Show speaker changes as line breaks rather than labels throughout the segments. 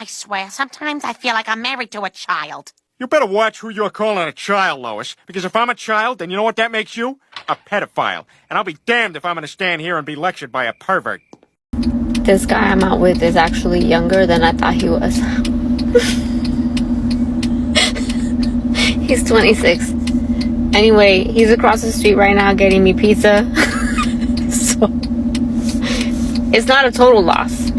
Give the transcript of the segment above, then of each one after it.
I swear, sometimes I feel like I'm married to a child.
You better watch who you're calling a child, Lois, because if I'm a child, then you know what that makes you? A pedophile. And I'll be damned if I'm gonna stand here and be lectured by a pervert.
This guy I'm out with is actually younger than I thought he was. He's 26. Anyway, he's across the street right now getting me pizza. So, it's not a total loss.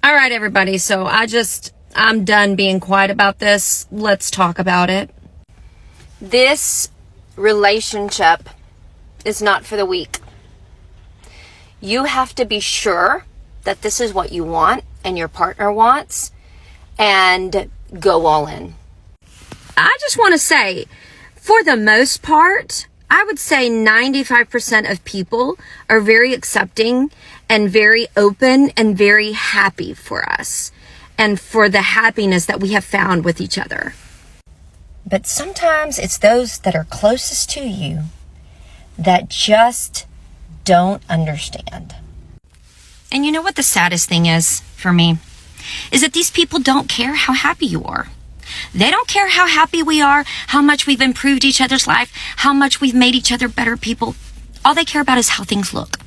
All right, everybody. So I'm done being quiet about this. Let's talk about it. This relationship is not for the weak. You have to be sure that this is what you want and your partner wants, and go all in. I just want to say, for the most part, I would say 95% of people are very accepting and very open and very happy for us and for the happiness that we have found with each other. But sometimes it's those that are closest to you that just don't understand. And you know what the saddest thing is for me? Is that these people don't care how happy you are. They don't care how happy we are, how much we've improved each other's life, how much we've made each other better people. All they care about is how things look.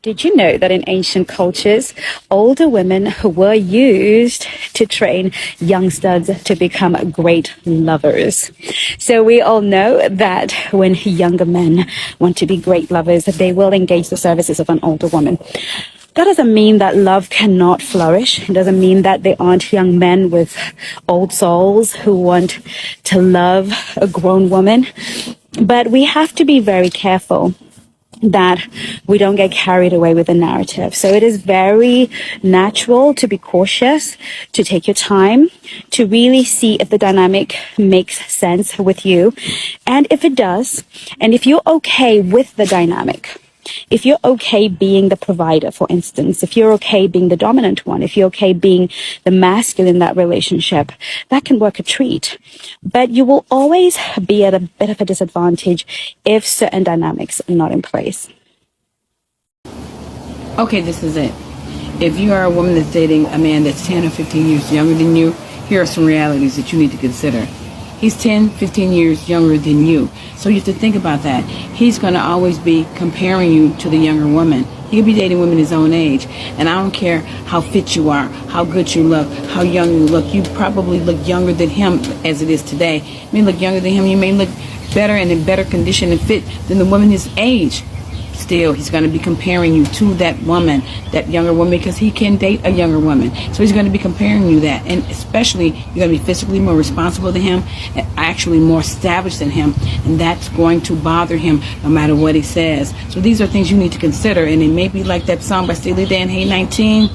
Did you know that in ancient cultures, older women were used to train youngsters to become great lovers? So we all know that when younger men want to be great lovers, they will engage the services of an older woman. That doesn't mean that love cannot flourish. It doesn't mean that there aren't young men with old souls who want to love a grown woman. But we have to be very careful that we don't get carried away with the narrative. So it is very natural to be cautious, to take your time, to really see if the dynamic makes sense with you. And if it does, and if you're okay with the dynamic, if you're okay being the provider, for instance, if you're okay being the dominant one, if you're okay being the masculine in that relationship, that can work a treat. But you will always be at a bit of a disadvantage if certain dynamics are not in place.
Okay, this is it. If you are a woman that's dating a man that's 10 or 15 years younger than you, here are some realities that you need to consider. He's 10, 15 years younger than you. So you have to think about that. He's going to always be comparing you to the younger woman. He could be dating women his own age. And I don't care how fit you are, how good you look, how young you look. You probably look younger than him as it is today. You may look younger than him. You may look better and in better condition and fit than the woman his age. Still, he's going to be comparing you to that woman, that younger woman, because he can date a younger woman. So he's going to be comparing you that. And especially, you're going to be physically more responsible than him, and actually more established than him. And that's going to bother him no matter what he says. So these are things you need to consider. And it may be like that song by Steely Dan, Hey 19,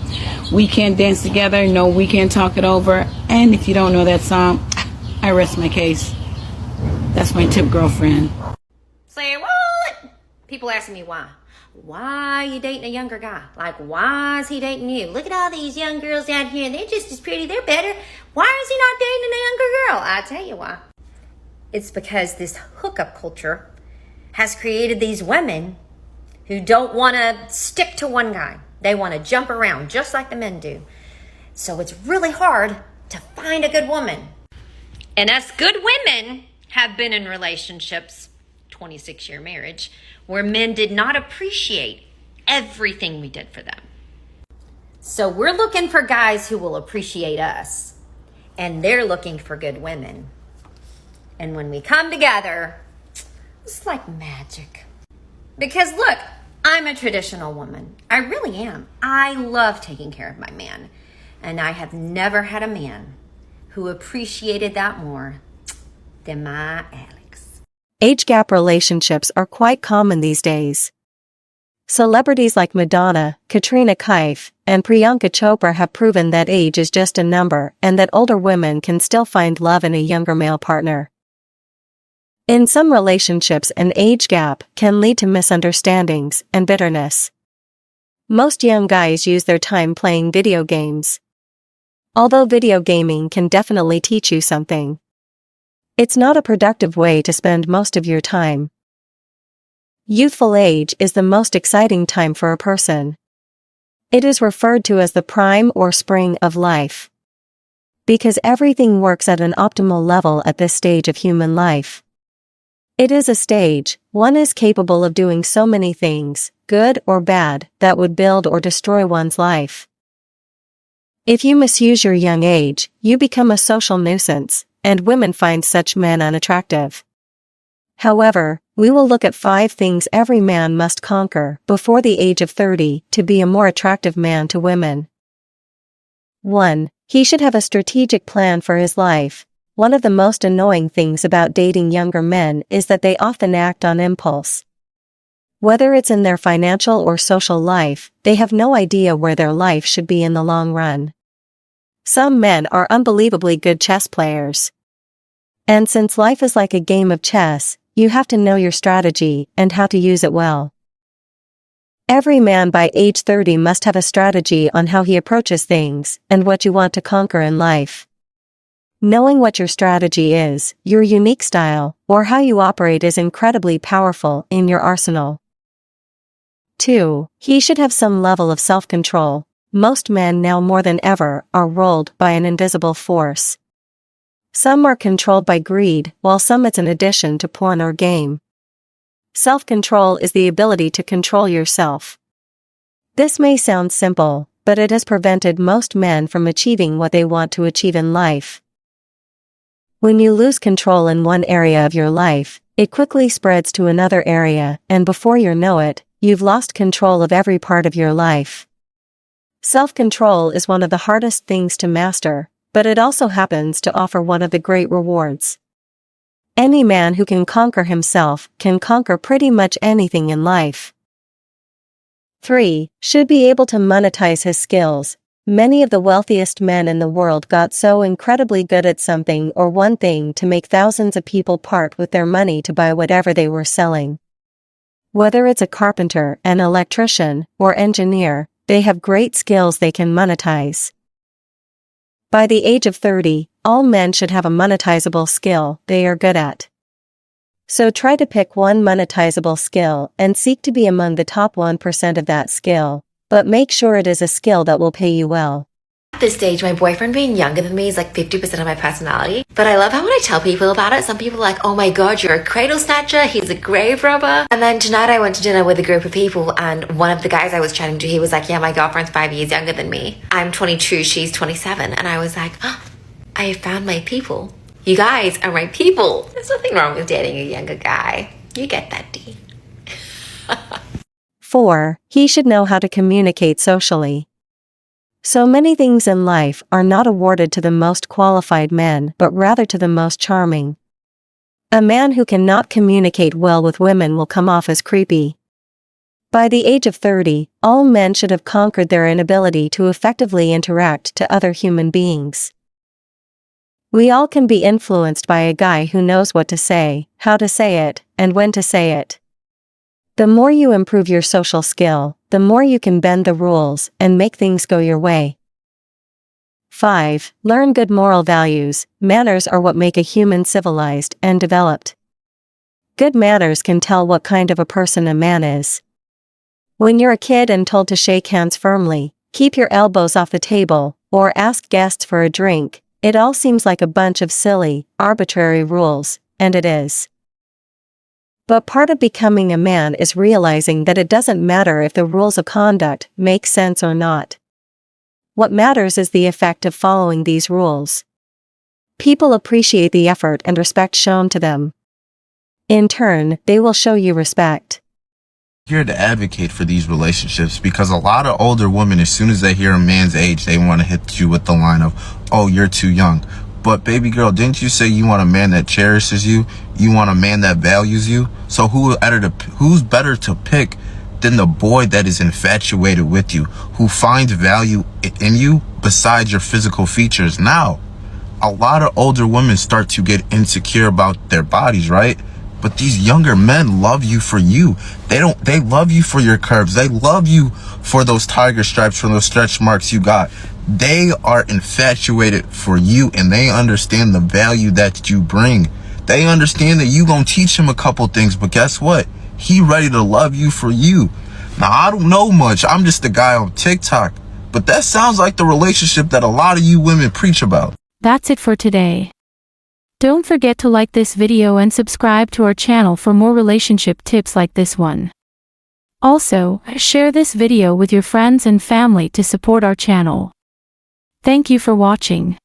we can't dance together, no, we can't talk it over. And if you don't know that song, I rest my case. That's my tip, girlfriend.
Say what? People asking me why. Why are you dating a younger guy? Like, why is he dating you? Look at all these young girls out here. They're just as pretty. They're better. Why is he not dating a younger girl? I tell you why. It's because this hookup culture has created these women who don't want to stick to one guy. They want to jump around just like the men do. So it's really hard to find a good woman. And us good women have been in relationships, 26-year marriage, where men did not appreciate everything we did for them. So we're looking for guys who will appreciate us, and they're looking for good women. And when we come together, it's like magic. Because look, I'm a traditional woman. I really am. I love taking care of my man. And I have never had a man who appreciated that more than my Alex.
Age gap relationships are quite common these days. Celebrities like Madonna, Katrina Kaif, and Priyanka Chopra have proven that age is just a number and that older women can still find love in a younger male partner. In some relationships, an age gap can lead to misunderstandings and bitterness. Most young guys use their time playing video games. Although video gaming can definitely teach you something, it's not a productive way to spend most of your time. Youthful age is the most exciting time for a person. It is referred to as the prime or spring of life. Because everything works at an optimal level at this stage of human life. It is a stage, one is capable of doing so many things, good or bad, that would build or destroy one's life. If you misuse your young age, you become a social nuisance, and women find such men unattractive. However, we will look at 5 things every man must conquer before the age of 30 to be a more attractive man to women. 1. He should have a strategic plan for his life. One of the most annoying things about dating younger men is that they often act on impulse. Whether it's in their financial or social life, they have no idea where their life should be in the long run. Some men are unbelievably good chess players. And since life is like a game of chess, you have to know your strategy and how to use it well. Every man by age 30 must have a strategy on how he approaches things and what you want to conquer in life. Knowing what your strategy is, your unique style, or how you operate is incredibly powerful in your arsenal. 2. He should have some level of self-control. Most men now more than ever are ruled by an invisible force. Some are controlled by greed, while some it's an addition to porn or game. Self-control is the ability to control yourself. This may sound simple, but it has prevented most men from achieving what they want to achieve in life. When you lose control in one area of your life, it quickly spreads to another area, and before you know it, you've lost control of every part of your life. Self-control is one of the hardest things to master, but it also happens to offer one of the great rewards. Any man who can conquer himself can conquer pretty much anything in life. 3. Should be able to monetize his skills. Many of the wealthiest men in the world got so incredibly good at something or one thing to make thousands of people part with their money to buy whatever they were selling. Whether it's a carpenter, an electrician, or engineer, they have great skills they can monetize. By the age of 30, all men should have a monetizable skill they are good at. So try to pick one monetizable skill and seek to be among the top 1% of that skill, but make sure it is a skill that will pay you well.
At this stage, my boyfriend being younger than me is like 50% of my personality. But I love how when I tell people about it, some people are like, oh my god, you're a cradle snatcher, he's a grave robber. And then tonight I went to dinner with a group of people, and one of the guys I was chatting to, he was like, yeah, my girlfriend's 5 years younger than me. I'm 22, she's 27. And I was like, oh, I have found my people. You guys are my people. There's nothing wrong with dating a younger guy. You get that, D.
4. He should know how to communicate socially. So many things in life are not awarded to the most qualified men, but rather to the most charming. A man who cannot communicate well with women will come off as creepy. By the age of 30, all men should have conquered their inability to effectively interact to other human beings. We all can be influenced by a guy who knows what to say, how to say it, and when to say it. The more you improve your social skill, the more you can bend the rules and make things go your way. 5. Learn good moral values. Manners are what make a human civilized and developed. Good manners can tell what kind of a person a man is. When you're a kid and told to shake hands firmly, keep your elbows off the table, or ask guests for a drink, it all seems like a bunch of silly, arbitrary rules, and it is. But part of becoming a man is realizing that it doesn't matter if the rules of conduct make sense or not. What matters is the effect of following these rules. People appreciate the effort and respect shown to them. In turn, they will show you respect.
Here to advocate for these relationships because a lot of older women, as soon as they hear a man's age, they want to hit you with the line of, oh, you're too young. But baby girl, didn't you say you want a man that cherishes you? You want a man that values you? So who's better to pick than the boy that is infatuated with you, who finds value in you besides your physical features? Now, a lot of older women start to get insecure about their bodies, right? But these younger men love you for you. They love you for your curves. They love you for those tiger stripes, for those stretch marks you got. They are infatuated for you, and they understand the value that you bring. They understand that you gonna teach him a couple things, but guess what? He ready to love you for you. Now, I don't know much. I'm just a guy on TikTok. But that sounds like the relationship that a lot of you women preach about.
That's it for today. Don't forget to like this video and subscribe to our channel for more relationship tips like this one. Also, share this video with your friends and family to support our channel. Thank you for watching.